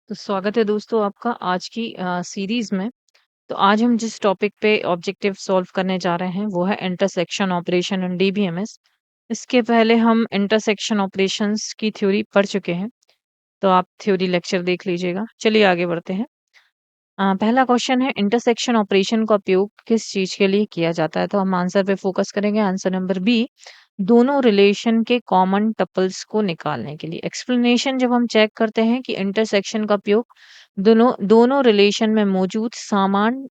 तो स्वागत है दोस्तों आपका आज की सीरीज में। तो आज हम जिस टॉपिक पे ऑब्जेक्टिव सॉल्व करने जा रहे हैं वो है इंटरसेक्शन ऑपरेशन इन डीबीएमएस। इसके पहले हम इंटरसेक्शन ऑपरेशंस की थ्योरी पढ़ चुके हैं, तो आप थ्योरी लेक्चर देख लीजिएगा। चलिए आगे बढ़ते हैं। पहला क्वेश्चन है इंटरसेक्शन ऑपरेशन का उपयोग किस चीज के लिए किया जाता है, तो हम आंसर पे फोकस करेंगे। आंसर नंबर बी, दोनों रिलेशन के कॉमन टपल्स को निकालने के लिए। एक्सप्लेनेशन जब हम चेक करते हैं कि इंटरसेक्शन का उपयोग दोनों दोनों रिलेशन में मौजूद सामान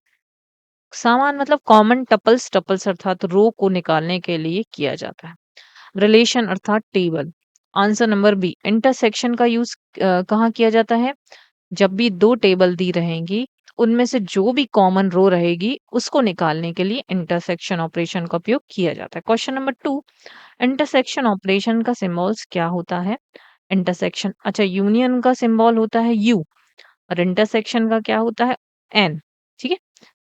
सामान मतलब कॉमन टपल्स टपल्स अर्थात रो को निकालने के लिए किया जाता है। रिलेशन अर्थात table. Answer number B, intersection का यूज कहाँ किया जाता है? जब भी दो टेबल दी रहेंगी, उनमें से जो भी कॉमन रो रहेगी उसको निकालने के लिए इंटरसेक्शन ऑपरेशन का उपयोग किया जाता है। क्वेश्चन नंबर 2, इंटरसेक्शन ऑपरेशन का सिंबल्स क्या होता है? इंटरसेक्शन, अच्छा, यूनियन का सिंबल होता है यू और इंटरसेक्शन का क्या होता है? एन। ठीक है,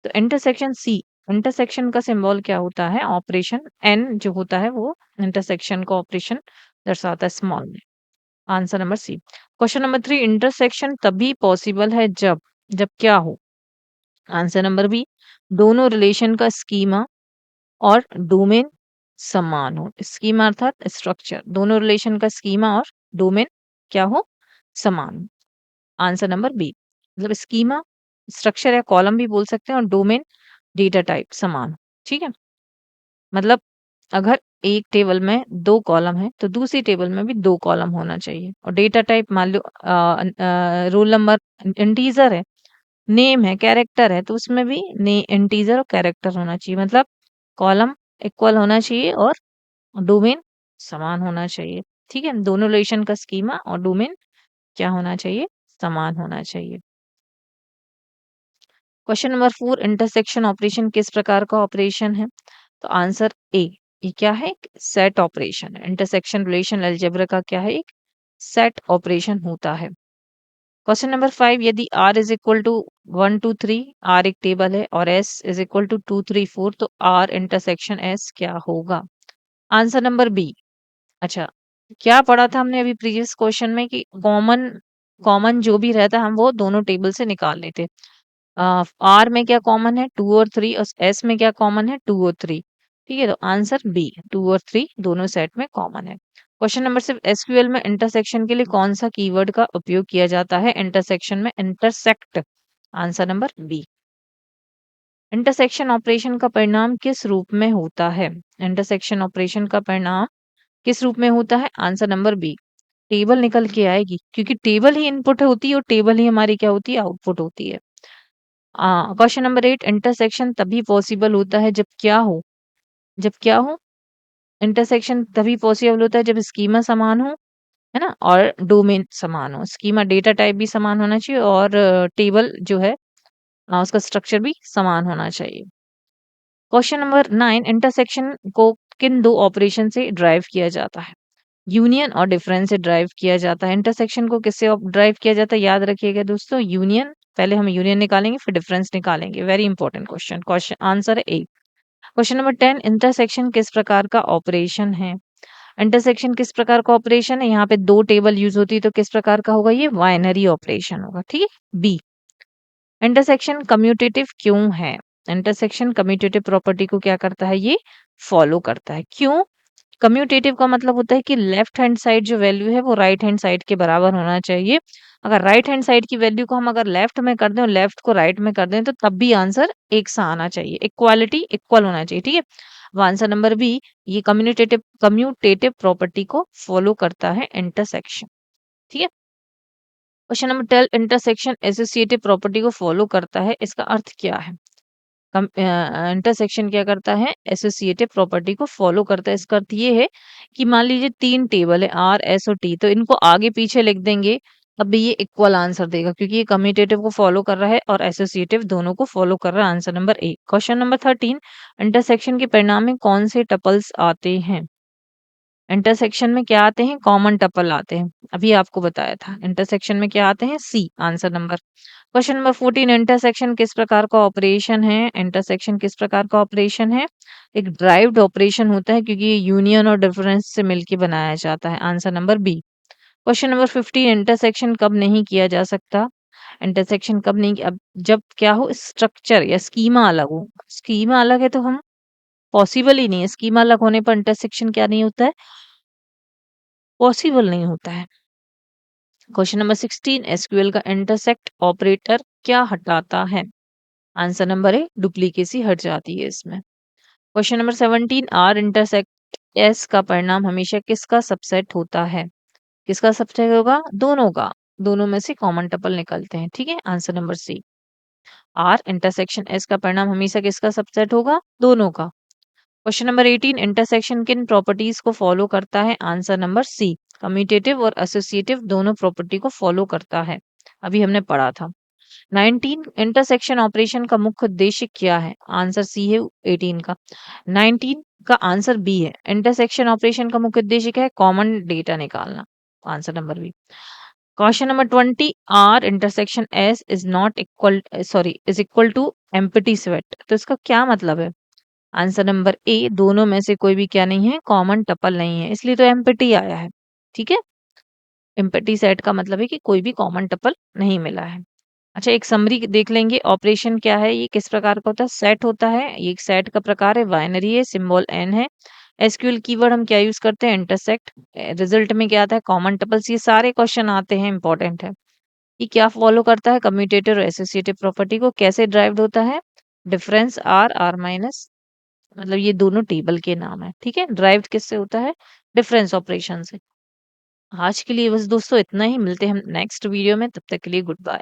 तो इंटरसेक्शन सी, इंटरसेक्शन का सिंबल क्या होता है? ऑपरेशन एन जो होता है वो इंटरसेक्शन का ऑपरेशन दर्शाता है स्मॉल में। Answer number C. Question number 3, intersection तभी पॉसिबल है जब जब क्या हो? आंसर नंबर बी, दोनों रिलेशन का स्कीमा और डोमेन समान हो। स्कीमा अर्थात स्ट्रक्चर, दोनों रिलेशन का स्कीमा और डोमेन क्या हो? समान हो। आंसर नंबर बी, मतलब स्कीमा स्ट्रक्चर या कॉलम भी बोल सकते हैं और डोमेन डेटा टाइप समान हो। ठीक है, मतलब अगर एक टेबल में 2 कॉलम है, तो दूसरी टेबल में भी 2 कॉलम होना चाहिए और डेटा टाइप मान लो रोल नंबर इंटीजर है, नेम है, कैरेक्टर है, तो उसमें भी ने इंटीजर और कैरेक्टर होना चाहिए। मतलब कॉलम इक्वल होना चाहिए और डोमेन समान होना चाहिए। ठीक है, दोनों रिलेशन का स्कीमा और डोमेन क्या होना चाहिए? समान होना चाहिए। क्वेश्चन नंबर 4, इंटरसेक्शन ऑपरेशन किस प्रकार का ऑपरेशन है? तो आंसर ए, ये क्या है? सेट ऑपरेशन है। इंटरसेक्शन रिलेशन अलजेब्रा का क्या है? एक सेट ऑपरेशन होता है। क्वेश्चन नंबर 5, यदि r is equal to 1 2 3, r एक टेबल है और s इज इक्वल टू 2 3 4, तो r इंटरसेक्शन s क्या होगा? आंसर नंबर बी, अच्छा, क्या पढ़ा था हमने अभी प्रीवियस क्वेश्चन में कि कॉमन कॉमन जो भी रहता है हम वो दोनों टेबल से निकाल लेते। आर में क्या कॉमन है? 2 और 3, और एस में क्या कॉमन है? 2 और 3। ठीक है, तो आंसर बी, 2 और 3 दोनों सेट में कॉमन है। क्वेश्चन नंबर 6, एसक्यूएल में इंटरसेक्शन के लिए कौन सा कीवर्ड का उपयोग किया जाता है? इंटरसेक्शन में intersect. Answer number B. Intersection operation का परिणाम किस रूप में होता है? इंटरसेक्शन ऑपरेशन का परिणाम किस रूप में होता है? आंसर नंबर बी, टेबल निकल के आएगी, क्योंकि टेबल ही इनपुट होती है और टेबल ही हमारी क्या होती है? आउटपुट होती है। क्वेश्चन नंबर 8, इंटरसेक्शन तभी पॉसिबल होता है जब क्या हो? जब क्या हो? इंटरसेक्शन तभी पॉसिबल होता है जब स्कीमा समान हो, है ना, और डोमेन समान हो। स्कीमा डेटा टाइप भी समान होना चाहिए और टेबल जो है उसका स्ट्रक्चर भी समान होना चाहिए। क्वेश्चन नंबर 9, इंटरसेक्शन को किन दो ऑपरेशन से ड्राइव किया जाता है? यूनियन और डिफरेंस से ड्राइव किया जाता है। इंटरसेक्शन को किससे ड्राइव किया जाता है? याद रखिएगा दोस्तों, यूनियन, पहले हम यूनियन निकालेंगे फिर डिफरेंस निकालेंगे। Very important question. Question answer है ए। क्वेश्चन नंबर 10, इंटरसेक्शन किस प्रकार का ऑपरेशन है? इंटरसेक्शन किस प्रकार का ऑपरेशन है? यहाँ पे 2 टेबल यूज होती है, तो किस प्रकार का होगा? ये बाइनरी ऑपरेशन होगा। ठीक है, बी। इंटरसेक्शन कम्यूटेटिव क्यों है? इंटरसेक्शन कम्यूटेटिव प्रॉपर्टी को क्या करता है? ये फॉलो करता है। क्यों? कम्यूटेटिव का मतलब होता है कि लेफ्ट हैंड साइड जो वैल्यू है वो राइट हैंड साइड के बराबर होना चाहिए। अगर राइट हैंड साइड की वैल्यू को हम अगर लेफ्ट में कर दें और लेफ्ट को राइट में कर दें, तो तब भी आंसर एक सा आना चाहिए, इक्वालिटी इक्वल होना चाहिए। ठीक है, अब आंसर नंबर बी, ये कम्यूटेटिव प्रॉपर्टी को फॉलो करता है इंटरसेक्शन। ठीक है, question number 12, intersection associative property को फॉलो करता है, इसका अर्थ क्या है? इंटरसेक्शन क्या करता है? एसोसिएटिव प्रॉपर्टी को फॉलो करता है। इसका अर्थ ये है कि मान लीजिए 3 टेबल है, आर एस और टी, तो इनको आगे पीछे लिख देंगे, तब भी ये इक्वल आंसर देगा, क्योंकि ये कम्यूटेटिव को फॉलो कर रहा है और एसोसिएटिव दोनों को फॉलो कर रहा है। Answer number A. Question number 13, intersection के परिणाम में कौन से टपल्स आते हैं? इंटरसेक्शन में क्या आते हैं? कॉमन टपल आते हैं, अभी आपको बताया था। इंटरसेक्शन में क्या आते हैं? C, answer number. Question number 14, intersection किस प्रकार का ऑपरेशन है? इंटरसेक्शन किस प्रकार का ऑपरेशन है? एक ड्राइव्ड ऑपरेशन होता है, क्योंकि ये यूनियन और डिफरेंस से मिलकर बनाया जाता है। Answer number B. Question number 15, intersection कब नहीं किया जा सकता? इंटरसेक्शन कब नहीं अब जब क्या हो स्ट्रक्चर या स्कीमा अलग हो। स्कीमा अलग है तो हम पॉसिबल ही नहीं है। स्कीमा अलग होने पर इंटरसेक्शन क्या नहीं होता है? पॉसिबल नहीं होता है। क्वेश्चन नंबर 16 एसक्यूएल का इंटरसेक्ट ऑपरेटर क्या हटाता है? आंसर नंबर ए डुप्लीकेसी हट जाती है इसमें। Question number 17 r intersect s का परिणाम हमेशा किसका सबसेट होता है? किसका सबसेट होगा? दोनों का। दोनों में से कॉमन टपल निकलते हैं। ठीक है, answer number C. R intersection s का परिणाम हमेशा किसका सबसेट होगा? दोनों का। क्वेश्चन नंबर 18 इंटरसेक्शन किन प्रॉपर्टीज को फॉलो करता है? आंसर नंबर सी कम्यूटेटिव और एसोसिएटिव दोनों प्रॉपर्टी को फॉलो करता है। अभी हमने पढ़ा था। 19 इंटरसेक्शन ऑपरेशन का मुख्य उद्देश्य क्या है? आंसर सी है 18 का। 19 का आंसर बी है। इंटरसेक्शन ऑपरेशन का मुख्य उद्देश्य क्या है? कॉमन डेटा निकालना। Answer number B. Question number 20 r intersection s is not equal is equal to empty set. तो इसका क्या मतलब है? आंसर नंबर ए दोनों में से कोई भी क्या नहीं है? कॉमन टपल नहीं है, इसलिए तो एम्प्टी आया है। ठीक है, एम्प्टी सेट का मतलब है कि कोई भी कॉमन टपल नहीं मिला है। अच्छा, एक समरी देख लेंगे। ऑपरेशन क्या है? ये किस प्रकार का होता है? सेट होता है। ये एक सेट का प्रकार है, बाइनरी है, सिंबल एन है। एसक्यूएल कीवर्ड हम क्या यूज करते हैं? इंटरसेक्ट। रिजल्ट में क्या आता है? Common tuples. ये सारे क्वेश्चन आते हैं, इंपॉर्टेंट है। ये क्या फॉलो करता है? कम्यूटेटिव और एसोसिएटिव प्रॉपर्टी को। कैसे ड्राइव्ड होता है? डिफरेंस आर आर माइनस, मतलब ये दोनों टेबल के नाम है। ठीक है, ड्राइव्ड किससे होता है? डिफरेंस ऑपरेशन से। आज के लिए बस दोस्तों इतना ही। मिलते हैं हम नेक्स्ट वीडियो में, तब तक के लिए गुड बाय।